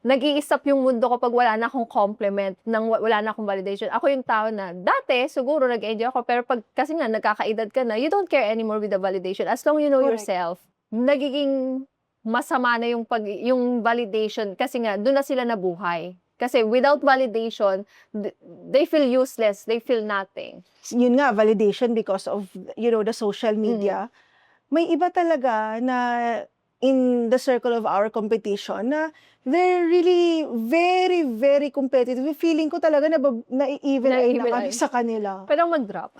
nag-i-stop yung mundo kapag wala na akong compliment, wala na akong validation. Ako yung tao na, dati, siguro nag-enjoy ako, pero kasi nga, nagkakaedad ka na, you don't care anymore with the validation. As long you know Correct. yourself, nagiging masama na yung validation kasi nga, doon na sila nabuhay. Kasi without validation, they feel useless, they feel nothing. Yun nga, validation because of, the social media. May iba talaga na in the circle of our competition na they're really very, very competitive. Feeling ko talaga na-evil eye na kami sa kanila. Pwede mag-drop.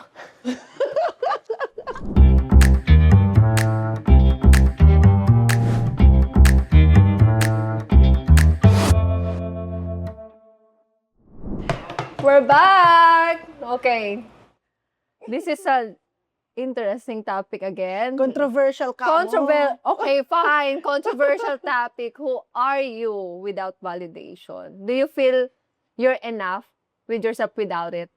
We're back! Okay. This is an interesting topic again. Controversial ka mo. Okay, fine. Controversial topic. Who are you without validation? Do you feel you're enough with yourself without it?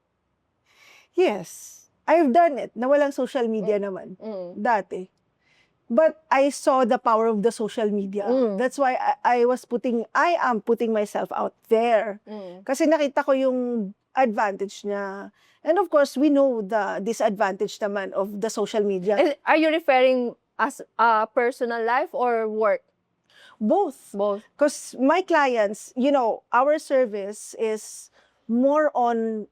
Yes. I've done it na walang social media naman. Dati. But I saw the power of the social media. That's why I am putting myself out there. Kasi nakita ko yung advantage niya. And of course, we know the disadvantage naman of the social media. Are you referring as personal life or work? Both. Both. Because my clients, our service is more on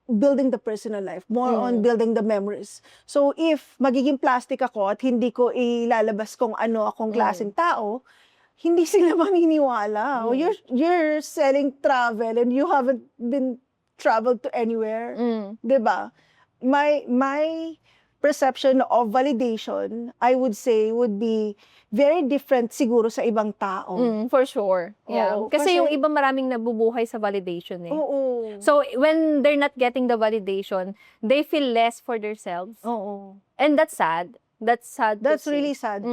building the personal life, more on building the memories. So if magiging plastic ako at hindi ko ilalabas kung ano akong klaseng tao, hindi sila maniniwala. You're selling travel and you haven't been traveled to anywhere. Diba? My perception of validation, I would say, would be very different siguro sa ibang tao. For sure. Yeah. Oo, kasi yung iba maraming nabubuhay sa validation eh. Oo. So, when they're not getting the validation, they feel less for themselves. Oo. And that's sad. That's sad to That's see. really sad.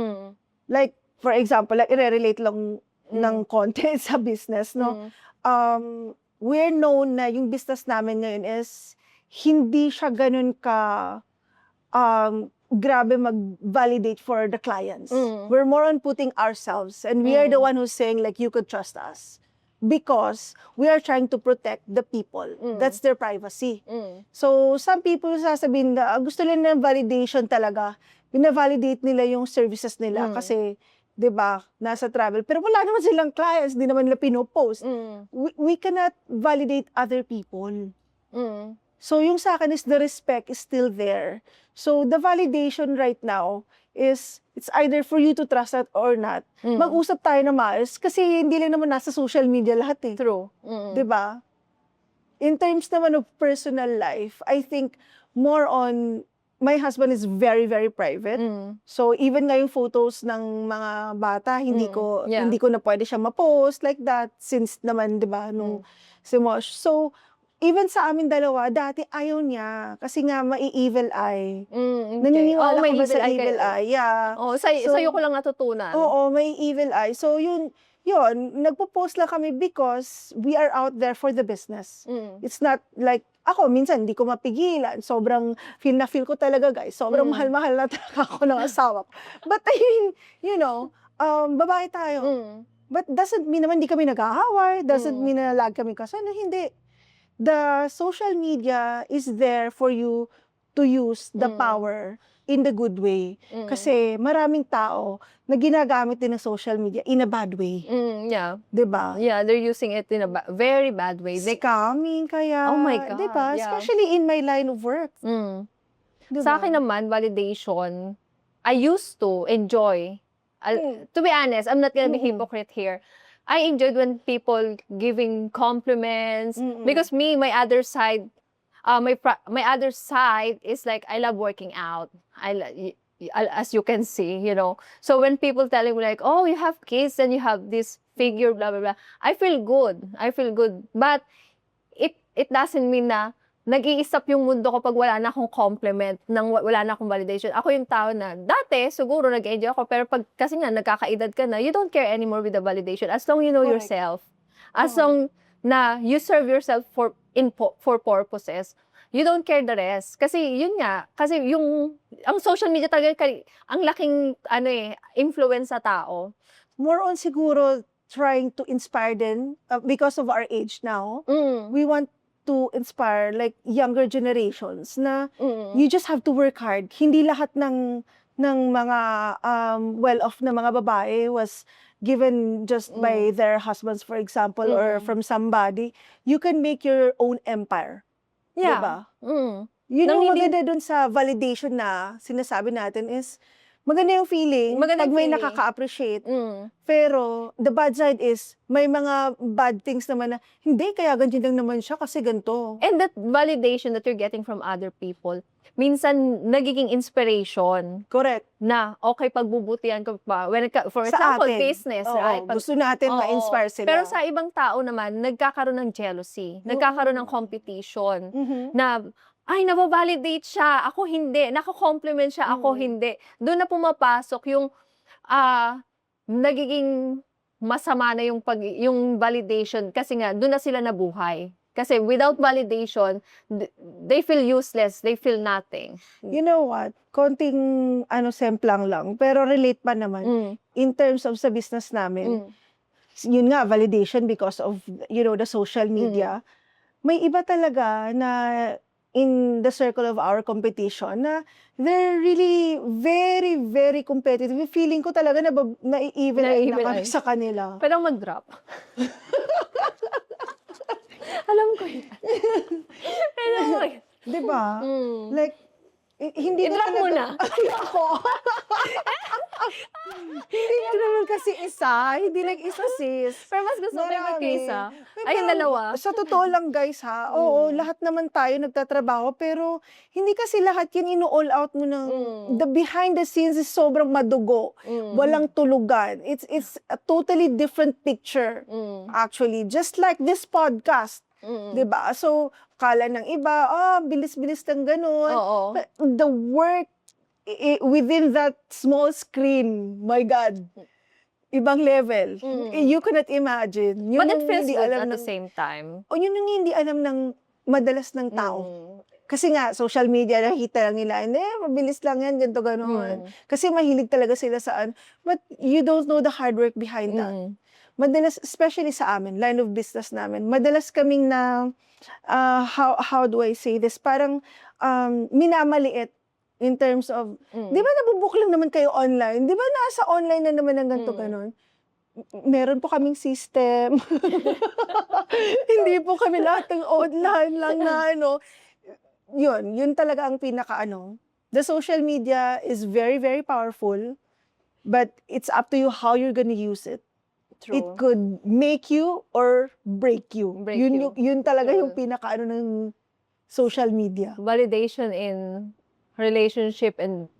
Like, for example, like, i-relate lang ng konti sa business, no? We're known na yung business namin ngayon is hindi siya ganun ka grabe mag-validate for the clients. We're more on putting ourselves and we are the one who's saying like, you could trust us. Because we are trying to protect the people. That's their privacy. So, some people sasabihin na gusto nila ng validation talaga. Bina-validate nila yung services nila kasi, di ba, nasa travel. Pero wala naman silang clients, di naman nila pinopost. We cannot validate other people. So, yung sa akin is the respect is still there. So, the validation right now is, it's either for you to trust that or not. Mag-usap tayo na maayos kasi hindi lang naman nasa social media lahat eh. True. Diba? In terms naman of personal life, I think more on, my husband is very, very private. So, even nga yung photos ng mga bata, hindi ko na pwede siya ma-post like that since naman, diba, nung si Mosh. So, even sa amin dalawa, dati ayaw niya. Kasi nga, mai-evil eye. Okay. Naniniwala may ko ba evil sa eye evil eye? Yeah. Oh, sa'yo ko lang natutunan. Oo, may evil eye. So, yun, nagpo-post lang kami because we are out there for the business. It's not like, ako, minsan, hindi ko mapigilan. Sobrang, feel ko talaga, guys. Sobrang mahal-mahal na talaga ako ng asawa ko. But, I mean, babae tayo. But doesn't mean naman hindi kami nag-aaway. Doesn't mean na lagi kami kasano. Hindi. The social media is there for you to use the power in the good way. Kasi maraming tao na ginagamit din ng social media in a bad way. Yeah. Diba? Yeah, they're using it in a very bad way. Scamming kaya. Oh my God. Diba? Yeah. Especially in my line of work. Diba? Sa akin naman, validation, I used to enjoy. To be honest, I'm not gonna be hypocrite here. I enjoyed when people giving compliments because my other side, my other side is like I love working out. As you can see, So when people telling me like, oh, you have kids and you have this figure, blah blah blah, I feel good. But it doesn't mean na nag-i-stop yung mundo kapag wala na akong compliment, wala na akong validation. Ako yung tao na, dati, siguro nag-enjoy ako, pero kasi nga, nagkakaedad ka na, you don't care anymore with the validation. As long you know yourself, as long na you serve yourself for purposes, you don't care the rest. Kasi yun nga, ang social media talaga, ang laking, influence sa tao. More on siguro, trying to inspire din because of our age now. Mm. We want to inspire like younger generations na you just have to work hard. Hindi lahat ng mga well-off na mga babae was given just by their husbands, for example, or from somebody. You can make your own empire. Yeah. Diba? Mm. Yun Nang yung hindi- maganda dun sa validation na sinasabi natin is maganda yung feeling Maganda pag yung may feeling. nakaka-appreciate. Mm. Pero the bad side is may mga bad things naman na hindi, kaya ganyan lang naman siya kasi ganito. And that validation that you're getting from other people, minsan nagiging inspiration Correct. na okay, pagbubutihan ko pa. For Sa example, atin. business, Oo, right? gusto natin Oo. ma-inspire sila. Pero sa ibang tao naman, nagkakaroon ng jealousy, nagkakaroon ng competition, na ay, nababalidate siya, ako hindi, nako-compliment siya, ako hindi. Doon na pumapasok yung nagiging masama na yung validation kasi nga doon na sila nabuhay. Kasi without validation, they feel useless, they feel nothing. You know what? Konting semplang lang, pero relate pa naman in terms of sa business namin. Yun nga, validation because of the social media. May iba talaga na in the circle of our competition na they're really very, very competitive. Feeling ko talaga na-even na kami sa kanila. Pero mag-drop. Alam ko yan. Pero Diba? Like, hindi i-drop mo na. Ako. Hindi nga naman kasi isa. Hindi lang isa, sis. Pero mas gusto ko yung Marami. magkaisa. May Ay, yung parang- dalawa. Sa totoo lang, guys, ha? Oo, lahat naman tayo nagtatrabaho, pero hindi kasi lahat yan ino-all out mo ng... The behind the scenes is sobrang madugo. Walang tulugan. It's a totally different picture, actually. Just like this podcast. Diba? So, kala ng iba, bilis-bilis ng ganun. Oo. But the work within that small screen, my God, ibang level. You cannot imagine. Yun But it yung feels hindi good alam at the ng- same time. O yun yung hindi alam ng madalas ng tao. Kasi nga, social media, nakita lang nila, hindi, mabilis lang yan, ganito, gano'n. Kasi mahilig talaga sila saan. But you don't know the hard work behind that. Madalas, especially sa amin, line of business namin, madalas kaming na, how do I say this? Parang minamaliit in terms of, di ba nabubook lang naman kayo online? Di ba nasa online na naman ng ganito, ganon? Meron po kaming system. Hindi po kami lahat ng online lang na yun talaga ang The social media is very, very powerful, but it's up to you how you're gonna use it. True. It could make you or break you. Break you. Yun talaga True. yung ng social media. Validation in relationship and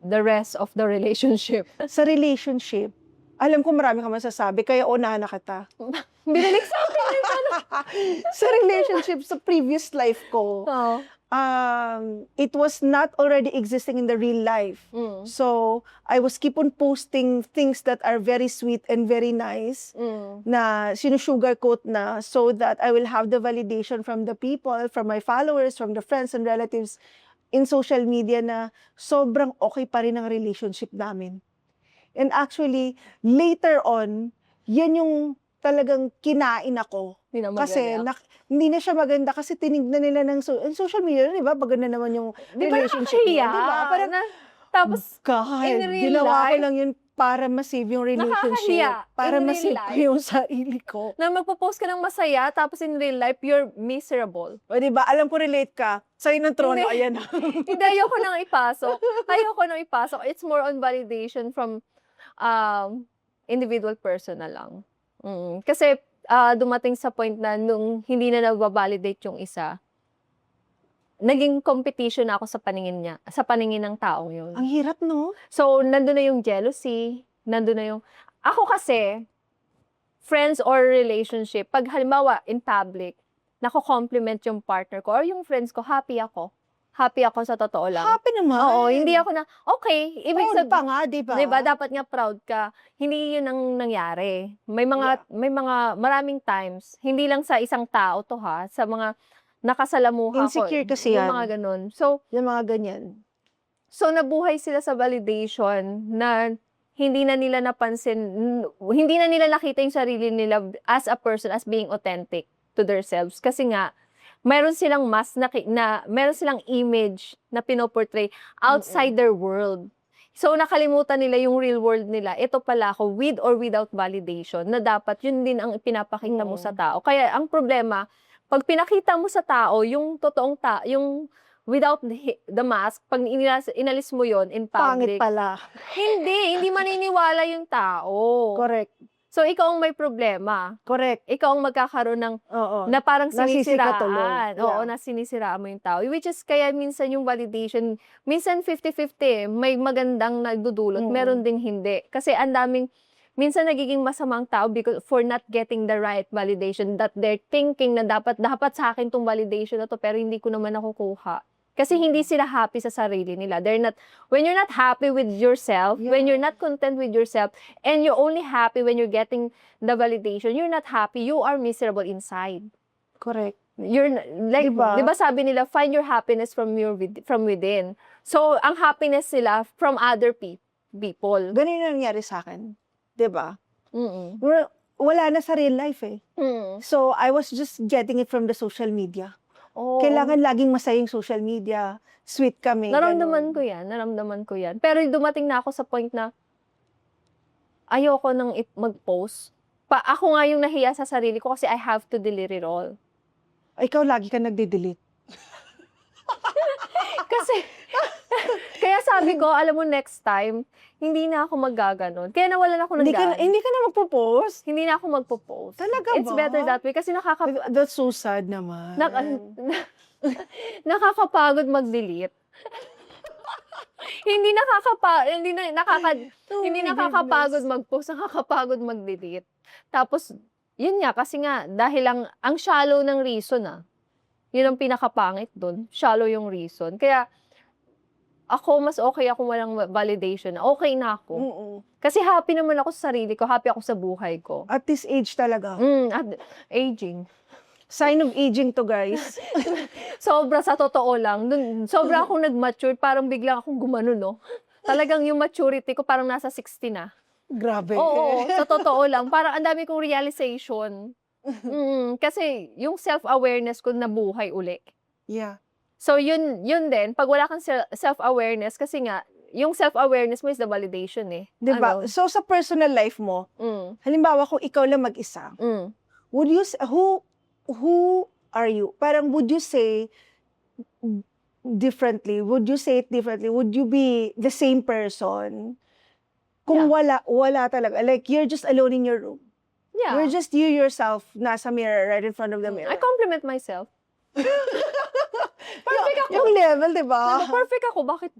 the rest of the relationship. Sa relationship, alam ko marami ka masasabi, kaya unahan na kita. Binilig sa akin. Sa relationship, sa previous life ko, Oo. it was not already existing in the real life. So, I was keep on posting things that are very sweet and very nice na sinusugarcoat na so that I will have the validation from the people, from my followers, from the friends and relatives in social media na sobrang okay pa rin ang relationship namin. And actually, later on, yan yung talagang kinain ako. Kasi hindi na siya maganda kasi tinignan nila ng social media, di ba? Maganda naman yung relationship niya, di ba? Parang, tapos, God, in real ginawa ko life, lang yun para ma-save yung relationship. nakakahiya. Para In real ma-save ko life. yung sarili ko. na magpo-post ka ng masaya, tapos in real life, you're miserable. O di ba? Alam ko relate ka. Sa'yo ng trono, Hindi. ayan. Hindi, ayoko nang ipasok. It's more on validation from individual person na lang. Kasi dumating sa point na nung hindi na nagbabalidate yung isa, naging competition ako sa paningin niya, sa paningin ng taong yun. Ang hirap, no? So, nandun na yung jealousy, nandun na yung... Ako kasi, friends or relationship, pag halimbawa in public, nako-compliment yung partner ko or yung friends ko, happy ako. Happy ako sa totoo lang. Happy naman. Oo, hindi ako na, okay, ibig Proud pa nga, di ba? Diba, dapat nga proud ka. Hindi yun ang nangyari. May mga, maraming times, hindi lang sa isang tao to ha, sa mga nakasalamuha Insecure ko. kasi yung yan. mga ganun. So, Yung mga ganyan. nabuhay sila sa validation na hindi na nila napansin, hindi na nila nakita yung sarili nila as a person, as being authentic to themselves. Kasi nga, meron silang meron silang image na pinoportray outside their world. So, nakalimutan nila yung real world nila. Ito pala ako, with or without validation, na dapat yun din ang ipinapakita mo sa tao. Kaya, ang problema, pag pinakita mo sa tao, yung totoong yung without the mask, pag inalis mo yon in Pangit public, pala. hindi maniniwala yung tao. Correct. So, ikaw ang may problema. Correct. Ikaw ang magkakaroon ng, Oo. na parang Nasisika tuloy. sinisiraan. Oo, Yeah. na sinisiraan mo yung tao. Which is, kaya minsan yung validation, minsan 50-50, may magandang nagdudulot, meron ding hindi. Kasi ang daming, minsan nagiging masamang tao because for not getting the right validation, that they're thinking na dapat sa akin tong validation na to, pero hindi ko naman nakukuha. Kasi hindi sila happy sa sarili nila. When you're not happy with yourself, when you're not content with yourself, and you're only happy when you're getting the validation, you're not happy, you are miserable inside. Correct. You're like, Diba? 'di ba sabi nila, find your happiness from within. So, ang happiness nila from other people. Ganun yung nangyari sa akin. 'Di ba? Mm. Wala na sa real life eh. Mm. So, I was just getting it from the social media. Oh. Kailangan laging masayang social media. Sweet kami. Naramdaman ganun. ko yan. Pero dumating na ako sa point na ayoko nang mag-post. Ako nga yung nahiya sa sarili ko kasi I have to delete it all. Ikaw lagi ka nagde-delete. Kasi, kaya sabi ko, alam mo, next time, hindi na ako maggaganon. Kaya nawalan ako ng gaan. Hindi ka na magpo-post? Hindi na ako magpo-post. Talaga It's ba? better that way kasi That's so sad naman. nakakapagod mag-delete. Hindi nakakapagod mag-post, nakakapagod mag-delete. Tapos, yun nga, kasi nga, dahil ang shallow ng reason yun ang pinakapangit dun. Shallow yung reason. Kaya, ako, mas okay ako walang validation. Okay na ako. Kasi happy naman ako sa sarili ko, happy ako sa buhay ko. At this age talaga. At aging. Sign of aging to, guys. Sobra, sa totoo lang. Sobra akong nag-mature, parang biglang akong gumano, no? Talagang yung maturity ko parang nasa 60 na. Grabe. Oo, sa totoo lang. Parang ang dami kong realization. Kasi yung self-awareness ko nabuhay uli. Yeah. So, yun din. Pag wala kang self-awareness, kasi nga, yung self-awareness mo is the validation eh. Diba? Ano? So, sa personal life mo, halimbawa kung ikaw lang mag-isa, would you, who are you? Parang would you say differently? Would you say it differently? Would you be the same person? Kung wala talaga. Like, you're just alone in your room. Yeah. You're just you yourself, nasa mirror, right in front of the mirror. I compliment myself. Perfect ako. Yung level, diba? Perfect ako. Bakit?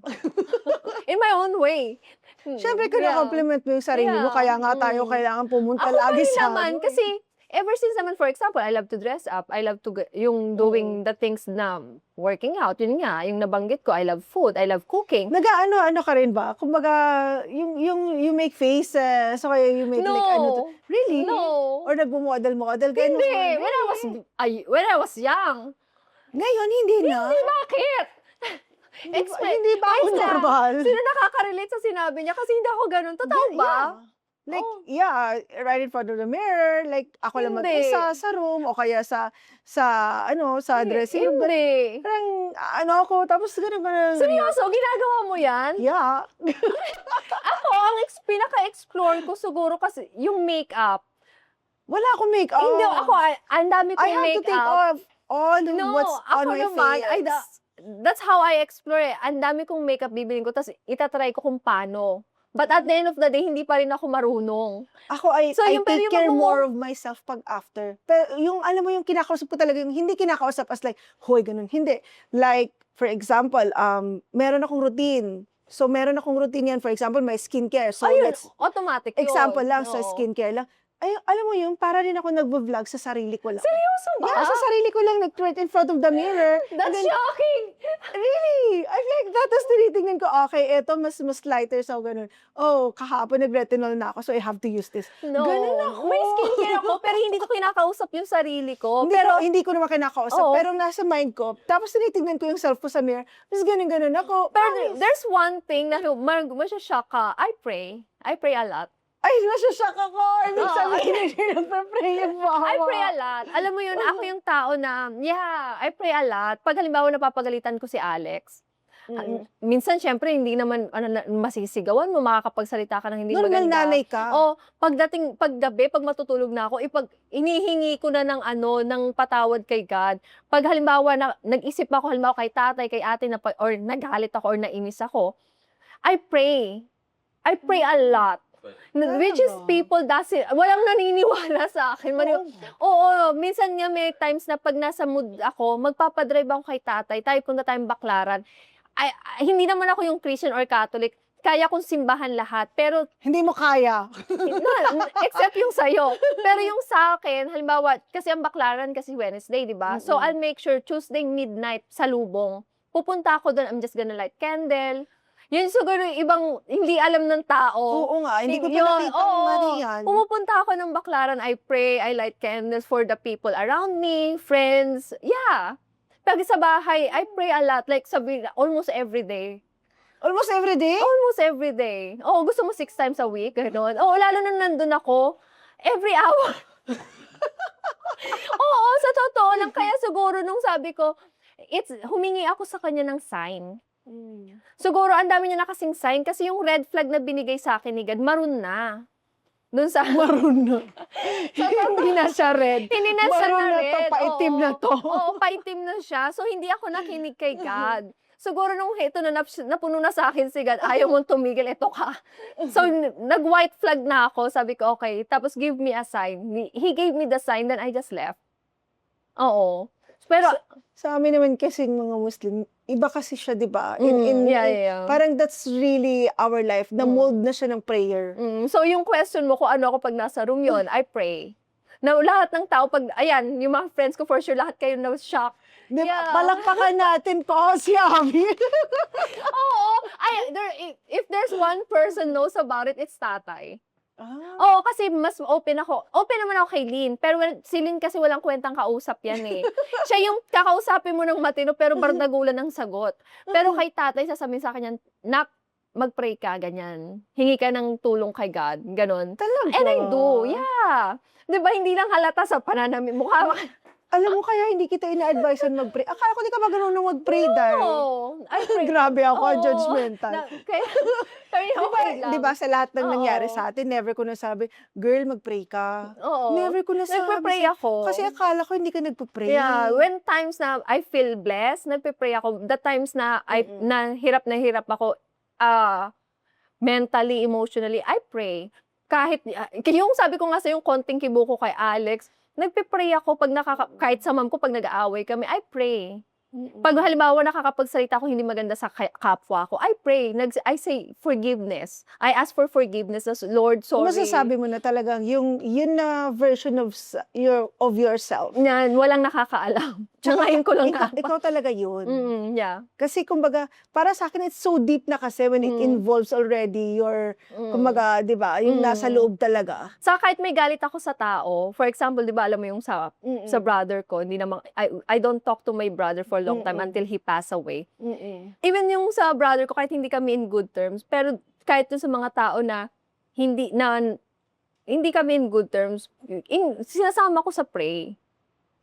In my own way. Siyempre, kung na-compliment mo yung sarili mo, kaya nga tayo kailangan pumunta ako lagi sa... naman, kasi ever since naman, for example, I love to dress up. I love to, yung doing the things na working out. Yun nga, yung nabanggit ko, I love food, I love cooking. Nag-ano ka rin ba? Kumbaga, you make faces, so kaya you make like ano to. Really? No. Or nagbo-model? Ganun. Hindi. When I was young. Ngayon, hindi na. Hindi, bakit? Hindi ba ako normal? Sino nakaka-relate sa sinabi niya? Kasi hindi ako ganun. Totoo ba? Like, right in front of the mirror, like, ako lang mag-isa sa room, o kaya sa dressing room. Hindi. Parang, ako, tapos ganun. Seryoso? Ginagawa mo yan? Yeah. Ako, ang pinaka-explore ko siguro kasi yung makeup. Wala akong makeup. Hindi, ako, ang dami kong I have makeup. to take off all what's on my face. That's how I explore it. Ang dami kong makeup bibilin ko, tapos itatry ko kung paano. But at the end of the day, hindi pa rin ako marunong. Ako, I take care more of myself pag after. Pero yung, alam mo, yung kinakausap ko talaga, yung hindi kinakausap as like, hoy, ganun. Hindi. Like, for example, meron akong routine. So, meron akong routine yan. For example, my skincare. So, automatic yun. Example lang, so skincare lang. Ay, alam mo yun, para rin ako nagbo-vlog sa sarili ko lang. Seryoso ba? Yeah, sa sarili ko lang, nag-tweet in front of the mirror. That's shocking! Really? I like that. Tapos tinitingnan ko, okay, eto, mas lighter, so ganun. Oh, kahapon nag-retinol na ako, so I have to use this. No. Ganun ako. May skincare ako, pero hindi ko kinakausap yung sarili ko. Hindi ko naman kinakausap, pero nasa mind ko. Tapos tinitingnan ko yung self ko sa mirror. Tapos ganun ako. Pero there's one thing na masyashock ka. I pray. I pray a lot. Ay, nasashock ako. Ibig Oo. sabihin hindi nagpa-pray yung mama. I pray a lot. Alam mo yun, ako yung tao na, yeah, I pray a lot. Pag halimbawa napapagalitan ko si Alex, minsan syempre hindi naman masisigawan mo, makakapagsalita ka ng hindi Normal maganda. nanay ka. O paggabi, pag matutulog na ako, inihingi ko na ng patawad kay God. Pag halimbawa nag-isip ako halimbawa kay tatay, kay ate or nagalit ako or nainis ako, I pray. I pray a lot. Which is people walang naniniwala sa akin. Oo, minsan nga may times na pag nasa mood ako, magpapadrive ako kay tatay, tayo punta tayong Baklaran. Hindi naman ako yung Christian or Catholic, kaya kong simbahan lahat, pero Hindi mo kaya. except yung sa'yo. Pero yung sa akin, halimbawa, kasi ang Baklaran kasi Wednesday, di ba? So I'll make sure Tuesday midnight sa Lubong, pupunta ako doon, I'm just gonna light candle. Yun siguro yung ibang hindi alam ng tao. Oo nga, hindi ko pa Yun, nakita oo. yan. Pumupunta ako ng Baklaran, I pray, I light candles for the people around me, friends. Yeah. Pag sa bahay, I pray a lot. Like almost every day. Almost every day? Almost every day. Oh, gusto mo 6 times a week? Ganon. Oh, lalo na nandun ako, every hour. Oo, sa totoo lang. Kaya siguro nung sabi ko, humingi ako sa kanya ng sign. Siguro ang dami niya na kasing sign kasi yung red flag na binigay sa akin ni God, maroon na. Doon sa Maroon na. Hindi na siya red. Hindi na siya Maroon na to, red. paitim Oo. na to. Oo, paitim na siya. So, hindi ako nakinig kay God. Siguro nung ito na napuno na sa akin si God, ayaw mong tumigil, ito ka. So, nag-white flag na ako. Sabi ko, okay. Tapos, give me a sign. He gave me the sign, then I just left. Oo. Pero, Sa amin naman kasing mga Muslim, iba kasi siya, di ba? yeah. Parang that's really our life. Na-mold na siya ng prayer. So, yung question mo kung ano ako pag nasa room yon, I pray. Na lahat ng tao, ayan, yung mga friends ko, for sure, lahat kayo na-shock. Di ba? Yeah. Palakpakan natin ko si Abby. Oo. If there's one person knows about it, it's tatay. Ah. Oo, kasi mas open ako. Open naman ako kay Lynn. Pero si Lynn kasi walang kwentang kausap yan eh. Siya yung kakausapin mo ng matino pero bardagulan ng sagot. Pero kay tatay, sasabihin sa kanya, nak, mag-pray ka, ganyan. Hingi ka ng tulong kay God, ganon. Talaga? And I do, yeah. Di ba, hindi lang halata sa pananamit. Mukha Alam mo kaya hindi kita ina-advise on mag-pray. Akala ko di ka marunong mag-pray dahil. I pray. Grabe ako, Oo. judgmental. Kaya okay lang. Di ba sa lahat ng Oo. nangyari sa atin, never ko nasabi, girl, mag-pray ka. Oo. Never ko nasabi. Nagpe-pray ako. Kasi akala ko hindi ka nagpe-pray. Yeah, when times na I feel blessed, nagpe-pray ako. The times na na hirap ako, mentally, emotionally, I pray. Kahit, yung sabi ko nga sa yung konting kibuko kay Alex, nagpe-pray ako pag kahit sa mom ko, pag nag-aaway kami, I pray. Pag halimbawa nakakapagsalita ako hindi maganda sa kapwa ko, I pray. I say forgiveness. I ask for forgiveness. Lord, sorry. Masasabi mo na talagang yun na version of yourself. Yan, walang nakakaalam. Ngayon ko lang Ikaw talaga yun. Yeah. Kasi kumbaga, para sa akin, it's so deep na kasi when it involves already your, kumbaga, di ba, yung nasa loob talaga. Sa kahit may galit ako sa tao, for example, di ba, alam mo yung sa brother ko, hindi naman, I don't talk to my brother for a long time until he passed away. Even yung sa brother ko, kahit hindi kami in good terms, pero kahit yung sa mga tao na hindi kami in good terms, sinasama ko sa pray.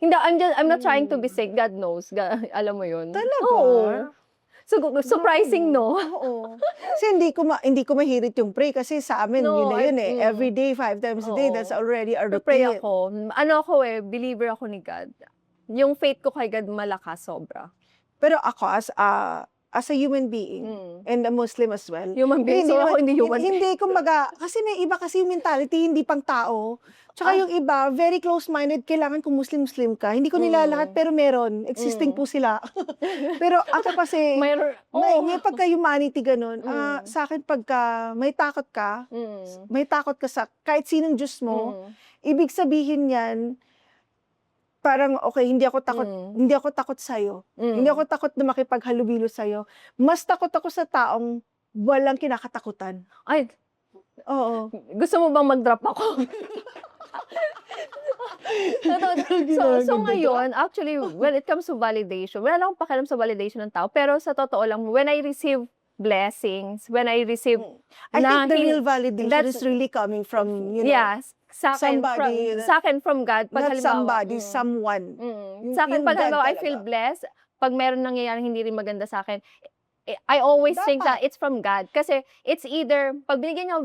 Hindi, I'm not trying to be sick. God knows. Alam mo yun. Talaga? Oo. So, surprising, no? Oo. Kasi hindi ko mahirit yung pray kasi sa amin, No, yun na yun eh. Every day, 5 times a day, Oo. that's already a Pray routine. ako. Believer ako ni God. Yung faith ko kay God malakas, sobra. Pero ako, as a human being, and a Muslim as well, Human being, so ako hindi human being. Hindi, kumbaga, kasi may iba kasi yung mentality, hindi pang tao. Tsaka yung iba, very close-minded, kailangan kung Muslim ka. Hindi ko nilalahat, pero meron. Existing po sila. Pero ako kasi, may pagka-humanity ganun. Sa akin, pagka may takot ka sa kahit sinong Diyos mo, ibig sabihin yan, parang, okay, hindi ako takot sa'yo. Hindi ako takot na makipaghalubilo sa'yo. Mas takot ako sa taong walang kinakatakutan. Ay, oo. Gusto mo bang mag-drop ako? So ngayon, actually, when it comes to validation, wala lang akong pakialam sa validation ng tao, pero sa totoo lang, when I receive blessings when I receive I na think the hin- real validation that's- is really coming from, you know, yes, sa akin, somebody sa akin from God. Pag not halimbawa, somebody, someone. Sa akin, Yung pag God halimbawa, I feel talaga. blessed, pag meron nangyayaring hindi rin maganda sa akin, I always think that Dapat. it's from God. Kasi it's either, pag binigyan niya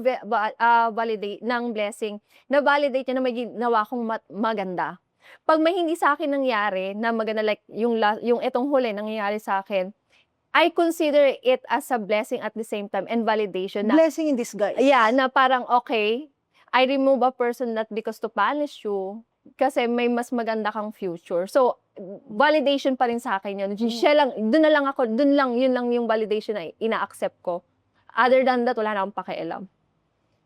validate ng blessing, na-validate niya na may ginawa kong maganda. Pag may hindi sa akin nangyari na maganda, like yung itong huli nangyayari sa akin, I consider it as a blessing at the same time and validation. Na, Blessing in disguise. yeah, na parang okay, I remove a person not because to punish you, kasi may mas maganda kang future. So, validation pa rin sa akin yun. Siya lang, yun lang yung validation na ina-accept ko. Other than that, wala na akong pakialam.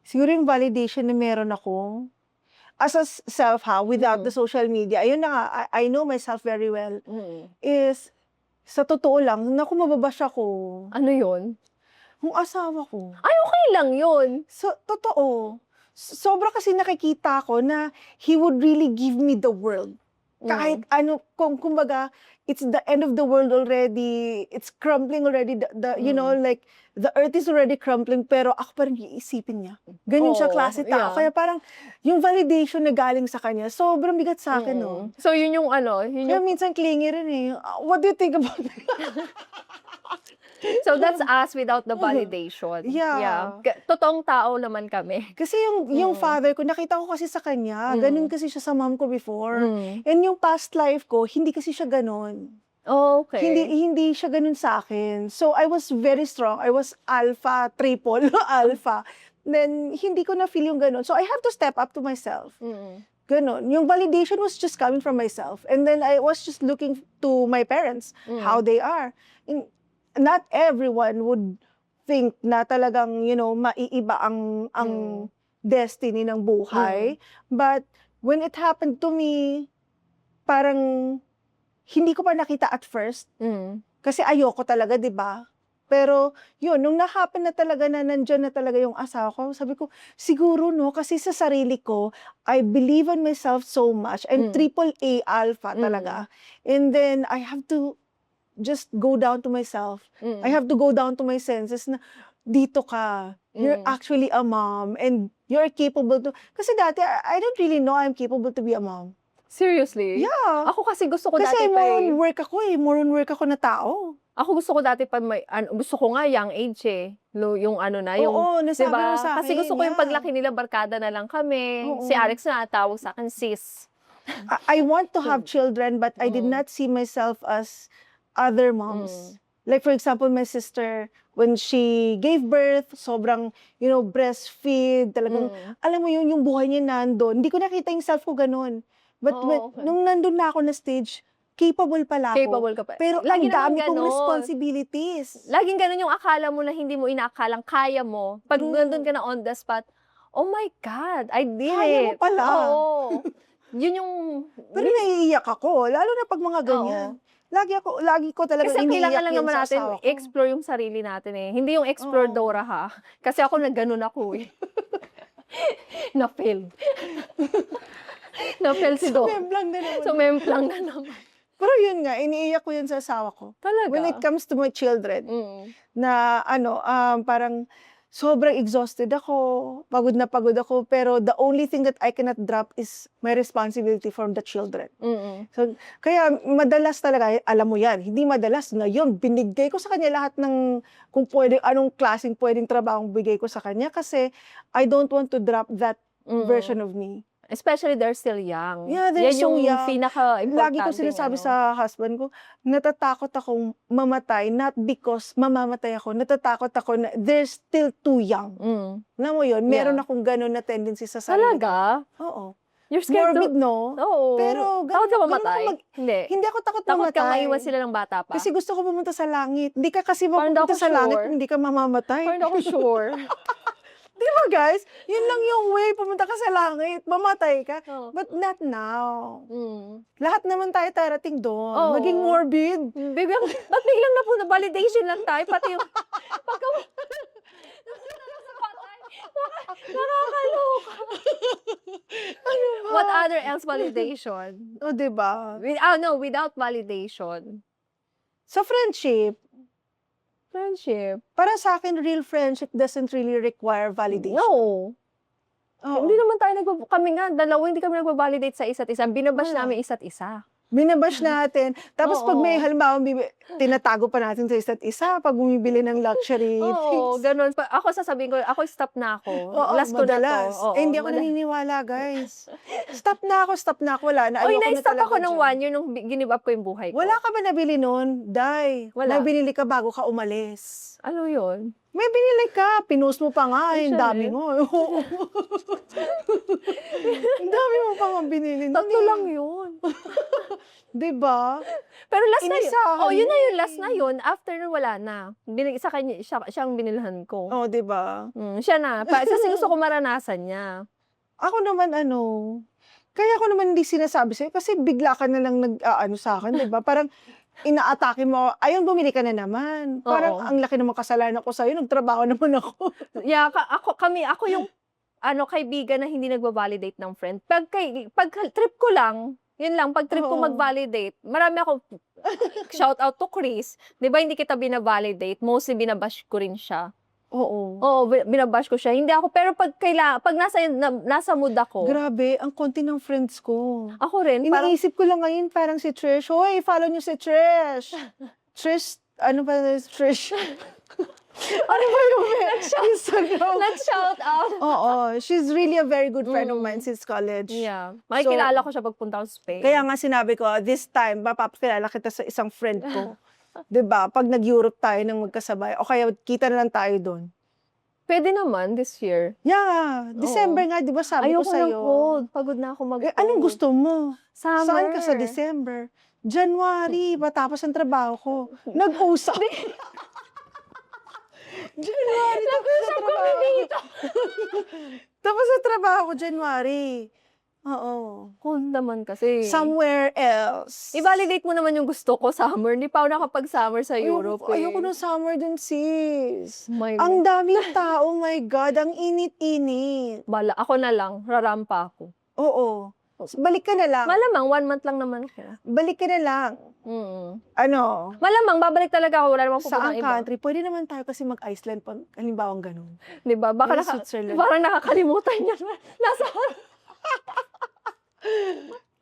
Siguro yung validation na meron ako, as a self without the social media, ayun na nga, I know myself very well, is, sa totoo lang, naku, mababash ako. Ano yun? Yung asawa ko. Ay, okay lang yun. So, totoo. Sobra kasi nakikita ko na he would really give me the world. Kahit ano, kumbaga, it's the end of the world already, it's crumbling already, you know, like, the earth is already crumbling, pero ako pa rin iisipin niya. Ganyan siya klase tao. Yeah. Kaya parang, yung validation na galing sa kanya, sobrang bigat sa akin, no? So, yun yung ano, Kaya minsan clingy rin eh. What do you think about it? So, that's us without the validation. Yeah. Totoong tao naman kami. Kasi yung father ko, nakita ko kasi sa kanya, ganun kasi siya sa mom ko before. And yung past life ko, hindi kasi siya ganun. Okay. Hindi siya ganun sa akin. So, I was very strong. I was alpha, triple, alpha. Then, hindi ko na-feel yung ganun. So, I have to step up to myself. Ganun. Yung validation was just coming from myself. And then, I was just looking to my parents, how they are. And not everyone would think na talagang, you know, maiiba ang destiny ng buhay. But, when it happened to me, parang, hindi ko pa nakita at first. Kasi ayoko talaga, di ba? Pero, yun, nung na-happen na talaga na nandyan na talaga yung asawa ko, sabi ko, siguro, no, kasi sa sarili ko, I believe in myself so much. I'm triple A alpha talaga. And then, I have to just go down to myself. I have to go down to my senses na, dito ka. You're actually a mom. And you're capable to, kasi dati, I don't really know I'm capable to be a mom. Seriously? Yeah. Ako kasi gusto ko Kasi dati more on work ako eh. More on work ako na tao. Ako gusto ko dati pa gusto ko nga young age eh. Yung ano na, yung, Oo, nasabi diba? mo sa akin. Kasi gusto ko yung paglaki nila, barkada na lang kami. Oo. Si Alex na tawag sa akin, sis. I want to have children, but I did not see myself as other moms. Like for example, my sister, when she gave birth, sobrang, you know, breastfeed, talagang, alam mo yun, yung buhay niya nandun. Hindi ko nakita yung self ko ganun. But nung nandun na ako na stage, capable pala ako. Capable ka pa. Pero Lagi ang dami naman kong ganon. responsibilities. Laging ganun yung akala mo na hindi mo inaakalang kaya mo. Pag nandun ka na on the spot, oh my God, I did Kaya mo it. pala. Oo. Yun yung... Pero naiiyak ako, lalo na pag mga ganyan. Lagi ko talaga Kasi iniiyak kailangan lang yun naman sa natin asawa ko. explore yung sarili natin eh. Hindi yung explore Dora ha. Kasi ako nagganon ako eh. Na-fail. Na-fail si Dora. Sumemplang na naman. Sumemplang na naman. Pero yun nga, iniiyak ko yun sa asawa ko. Talaga? When it comes to my children, na parang sobrang exhausted ako, pagod na pagod ako, pero the only thing that I cannot drop is my responsibility for the children. So, kaya madalas talaga, alam mo yan, hindi madalas, ngayon, binigay ko sa kanya lahat ng, kung pwede, anong klaseng pwedeng trabahong bigay ko sa kanya, kasi I don't want to drop that version of me. Especially they're still young. Yeah, they're so young. Yan yung pinaka-importante. Lagi ko sinasabi sa husband ko, natatakot akong mamatay, not because mamamatay ako, natatakot ako na they're still too young. Alam mo yun, meron akong ganun na tendency sa sarili. Talaga? Oo. You're scared Morbid, no? Oo. Pero takot ka mamatay? Hindi. Hindi ako takot Takot mamatay. kang maiwan sila ng bata pa? Kasi gusto ko pumunta sa langit. Hindi ka kasi Parang mapupunta ako sa langit sure. kung hindi ka mamamatay. Parang ako sure. Di ba guys? Yun lang yung way, pumunta ka sa langit, mamatay ka. Oh. But not now. Lahat naman tayo tarating doon. Oo. Maging morbid. Ba't biglang na po na validation lang tayo? Pati yung nakakaloka. What other else validation? O, diba? No, without validation. Sa friendship, Friendship. Para sa akin, real friendship doesn't really require validation. No. Oo. Hindi naman tayo kami nga, dalawa, hindi kami nagbabalidate sa isa't isa. Binabash Wala. namin isa't isa. Binabash natin. Tapos pag may Oo. halimbawa, tinatago pa natin sa isa't isa pag bumibili ng luxury Oo, things. ganun. Ako sasabihin ko, ako stop na ako. Oo, Last ko na to. madalas. Oo, Hindi ako naniniwala, guys. Stop na ako. Wala na. Oy, Ayoko na na-stop talaga ako ng dyan. 1 year nung give up ko yung buhay ko. Wala ka ba nabili nun? Day. Wala. May binili ka bago ka umalis. Ano yun? May binili ka. Pinost mo pa nga. Ay, Ang siya dami rin. mo. Ang dami mo pa nga binili. nun Tatlo eh. lang yun. Diba? Pero last na yun. Inisahan Oh, yun mo na yun. eh. Last na yun. After nun, wala na. Sa kanya, siyang binilhan ko. Oh, diba? Siya na. Kasi gusto ko maranasan niya. Ako naman kaya ako naman hindi sinasabi sa'yo kasi bigla ka na lang nag-aano sa akin, di ba? Parang inaatake mo, ayun, bumili ka na naman. Parang Oo. ang laki naman kasalanan ko sa'yo, nagtrabaho naman ako. Yeah, ako yung kaibigan na hindi nagba-validate ng friend. Pag trip ko lang, yun lang, pag trip ko Oo. mag-validate, marami ako, shout out to Chris, di ba hindi kita bina-validate, mostly binabash ko rin siya. Oo. Oo, binabash ko siya. Hindi ako, pero pag nasa mood ako, Grabe, ang konti ng friends ko. ako rin, parang, Iniisip ko lang ngayon, parang si Trish. Hoy, follow niyo si Trish. Trish, ano ba Trish? Ano ba yung Instagram? nag-shout out. Oo, she's really a very good friend of mine since college. Yeah. Makikilala ko siya pagpunta ko sa Spain. Kaya nga sinabi ko, this time, papakilala kita sa isang friend ko. 'Di ba? Pag nag-Europe tayo nang magkasabay, o kaya kita na lang tayo doon. Pwede naman this year. Yeah, December nga, 'di ba sabi ko Ayoko sa'yo. ng cold. Pagod na ako mag-cold. Anong gusto mo? Summer. Saan ka sa December? January, matapos ang trabaho ko. Nag-usap. January, tapos sa trabaho. Tapos sa trabaho ko, January. Oo. Cold naman kasi. Somewhere else. I-validate mo naman yung gusto ko, summer. Hindi pa ako nakapag-summer sa Europe. Ayoko ng summer dun, sis. My Ang daming tao, my God, ang init-init. Bala, ako na lang. Rarampa ako. Oo. Balik ka na lang. Malamang, 1 month lang naman siya. Balik ka na lang. Ano? Malamang, babalik talaga ako. Wala namang Saan pupunta iba. country? Pwede naman tayo kasi mag-Iceland pag halimbawa ganun. Diba? Baka Or Switzerland. parang nakakalimutan niya. Nasa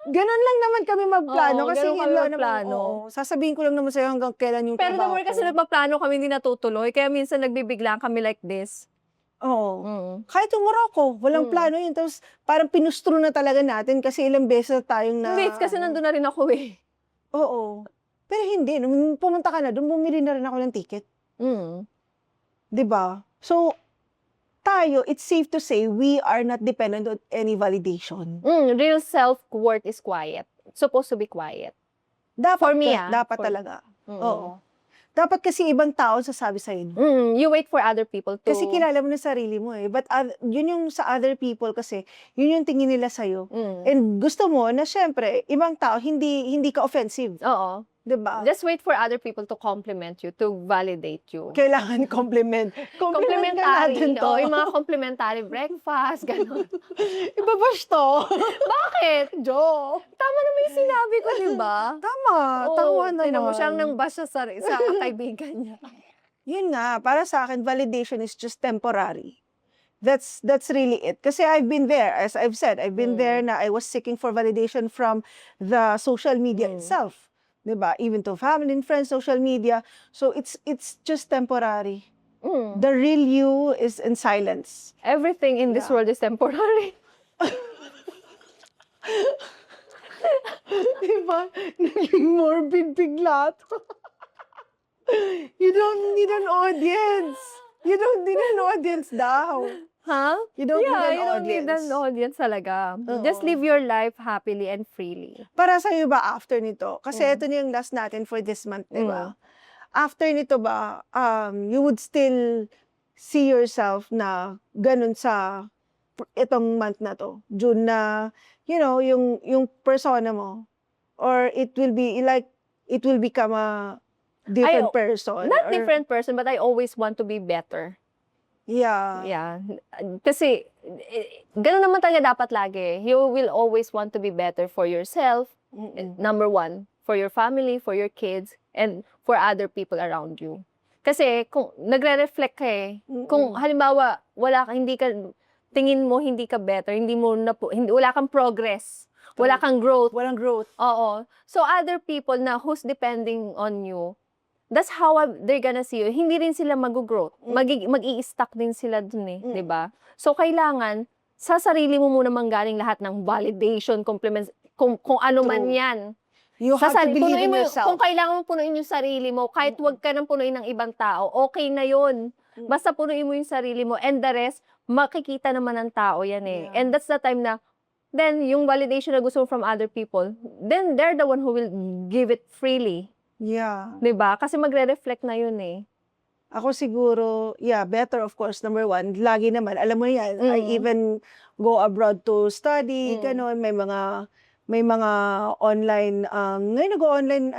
Ganon lang naman kami magplano Oo, kasi ganun yun kami lang magplano. naman. Oo. Sasabihin ko lang naman sa'yo hanggang kailan yung Pero the trabaho more kasi ko. nagpaplano kami, hindi natutuloy. Kaya minsan nagbibiglaan kami like this. Oo. Kahit yung Morocco, walang plano yun. Tapos parang pinustro na talaga natin kasi ilang beses na tayong na... Hindi, kasi nandun na rin ako eh. Oo. Pero hindi. Nung pumunta ka na doon, bumili na rin ako ng ticket. Mm. 'Di ba? So, tayo, it's safe to say, we are not dependent on any validation. Real self-worth is quiet. Supposed to be quiet. Dapat, For me, dapat for me. talaga. Oo. Dapat kasi ibang tao sasabi sa'yo. You wait for other people to... Kasi kilala mo na sarili mo eh. But yun yung sa other people kasi, yun yung tingin nila sa'yo. And gusto mo na syempre, ibang tao, hindi ka offensive. Oo. 'Di ba? Just wait for other people to compliment you, to validate you. Kailangan compliment. Compliment na natin to. Oh, yung mga complimentary breakfast, gano'n. Ibabash to. Bakit? Jo. Tama naman yung sinabi ko, di ba? Tama. Tama naman. Tingnan mo, siyang nang bash sa kaibigan niya. Yun nga, para sa akin, validation is just temporary. That's really it. Kasi I've been there, as I've said, I've been there na I was seeking for validation from the social media itself. Diba? Even to family and friends, social media. So it's just temporary. The real you is in silence. Everything in this world is temporary. Diba? Naging morbid bigla to. You don't need an audience. You don't need an audience daw. Huh? You don't need an you don't audience. need an audience talaga. Oo. Just live your life happily and freely. Para sa'yo ba after nito? Kasi ito na yung last natin for this month, di ba? After nito ba, you would still see yourself na ganun sa itong month na to? June na, you know, yung persona mo? Or it will be like, it will become a different person? Not or, different person, but I always want to be better. Yeah. Yeah. Kasi, ganun naman talaga dapat lagi. You will always want to be better for yourself, number one, for your family, for your kids, and for other people around you. Kasi kung nagre-reflect ka eh. Kung halimbawa, tingin mo hindi ka better, wala kang progress, wala kang growth. Walang growth. Oo. So other people na who's depending on you, that's how they're gonna see you. Hindi rin sila mag-growth. Mag-i-stuck din sila dun eh, 'di ba? So kailangan sa sarili mo muna manggaling lahat ng validation, compliments, kung ano man 'yan. You have to believe in yourself. Kung kailangan mo punuin yung sarili mo, kahit wag ka nang punuin ng ibang tao, okay na 'yun. Basta punuin mo yung sarili mo, and the rest makikita naman ng tao 'yan eh. Yeah. And that's the time na then yung validation na gusto mo from other people, then they're the one who will give it freely. Yeah. 'Di ba? Kasi magre-reflect na 'yun eh. Ako siguro, better of course, number one, lagi naman, alam mo yan, I even go abroad to study, ganon, may mga online, ngayon nag-online,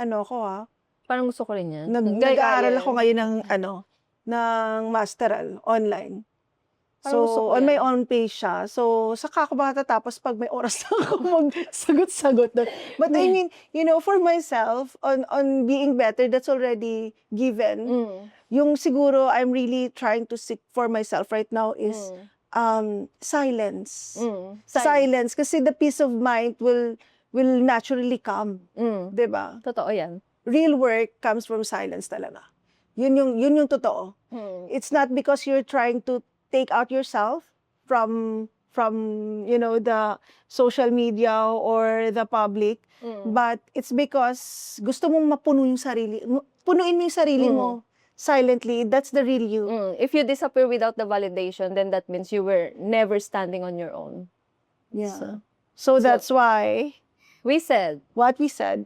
Parang gusto ko rin yan. nag-aaral ako ngayon ng masteral, online. Parang gusto So, ko on my yan. own pace siya. So, saka ako matatapos pag may oras na ako magsagot-sagot doon. But I mean, for myself, on being better, that's already given. Yung siguro I'm really trying to seek for myself right now is silence. Silence. Kasi the peace of mind will naturally come. 'Di ba? Totoo yan. Real work comes from silence talaga. Yun yung totoo. It's not because you're trying to take out yourself from the social media or the public, but it's because gusto mong punuin mo yung sarili mo silently. That's the real you. If you disappear without the validation, then that means you were never standing on your own. Yeah. So that's why We said, what we said,